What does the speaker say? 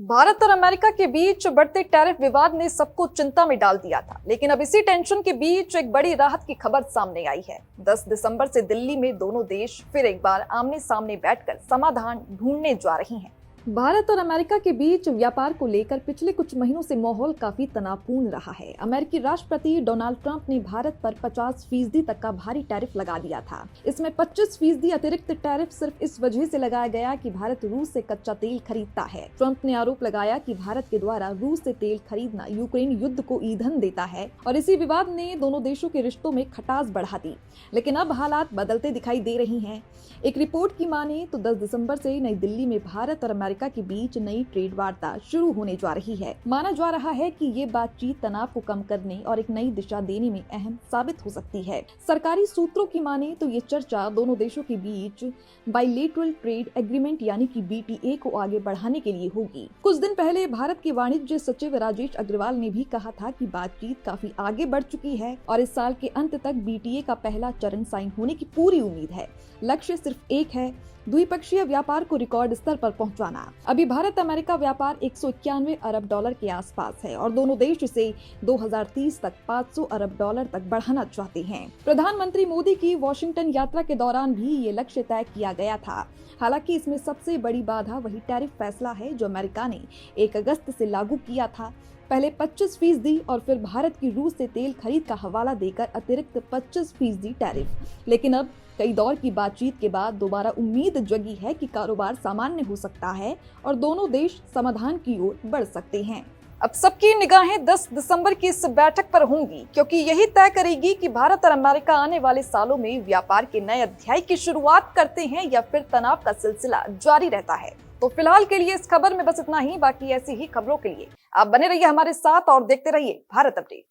भारत और अमेरिका के बीच बढ़ते टैरिफ विवाद ने सबको चिंता में डाल दिया था, लेकिन अब इसी टेंशन के बीच एक बड़ी राहत की खबर सामने आई है। 10 दिसंबर से दिल्ली में दोनों देश फिर एक बार आमने सामने बैठकर समाधान ढूंढने जा रहे हैं। भारत और अमेरिका के बीच व्यापार को लेकर पिछले कुछ महीनों से माहौल काफी तनावपूर्ण रहा है। अमेरिकी राष्ट्रपति डोनाल्ड ट्रंप ने भारत पर 50% तक का भारी टैरिफ लगा दिया था। इसमें 25% अतिरिक्त टैरिफ सिर्फ इस वजह से लगाया गया कि भारत रूस से कच्चा तेल खरीदता है। ट्रंप ने आरोप लगाया कि भारत के द्वारा रूस से तेल खरीदना यूक्रेन युद्ध को ईंधन देता है और इसी विवाद ने दोनों देशों के रिश्तों में खटास बढ़ा दी। लेकिन अब हालात बदलते दिखाई दे रही हैं। एक रिपोर्ट की माने तो 10 दिसंबर से नई दिल्ली में भारत और अमेरिका के बीच नई ट्रेड वार्ता शुरू होने जा रही है। माना जा रहा है कि ये बातचीत तनाव को कम करने और एक नई दिशा देने में अहम साबित हो सकती है। सरकारी सूत्रों की माने तो ये चर्चा दोनों देशों के बीच बाइलेटरल ट्रेड एग्रीमेंट यानी कि BTA को आगे बढ़ाने के लिए होगी। कुछ दिन पहले भारत के वाणिज्य सचिव राजेश अग्रवाल ने भी कहा था कि बातचीत काफी आगे बढ़ चुकी है और इस साल के अंत तक BTA का पहला चरण साइन होने की पूरी उम्मीद है। लक्ष्य सिर्फ एक है, द्विपक्षीय व्यापार को रिकॉर्ड स्तर पर पहुंचाना। अभी भारत अमेरिका व्यापार 191 अरब डॉलर के आसपास है और दोनों देश इसे 2030 तक 500 अरब डॉलर तक बढ़ाना चाहते हैं। प्रधानमंत्री मोदी की वॉशिंगटन यात्रा के दौरान भी ये लक्ष्य तय किया गया था। हालांकि इसमें सबसे बड़ी बाधा वही टैरिफ फैसला है जो अमेरिका ने 1 अगस्त से लागू किया था। पहले 25% और फिर भारत की रूस से तेल खरीद का हवाला देकर अतिरिक्त 25% टैरिफ। लेकिन अब कई दौर की बातचीत के बाद दोबारा उम्मीद जगी है कि कारोबार सामान्य हो सकता है और दोनों देश समाधान की ओर बढ़ सकते हैं। अब सबकी निगाहें 10 दिसंबर की इस बैठक पर होंगी, क्योंकि यही तय करेगी कि भारत और अमेरिका आने वाले सालों में व्यापार के नए अध्याय की शुरुआत करते हैं या फिर तनाव का सिलसिला जारी रहता है। तो फिलहाल के लिए इस खबर में बस इतना ही। बाकी ऐसी ही खबरों के लिए आप बने रहिए हमारे साथ और देखते रहिए भारत अपडेट।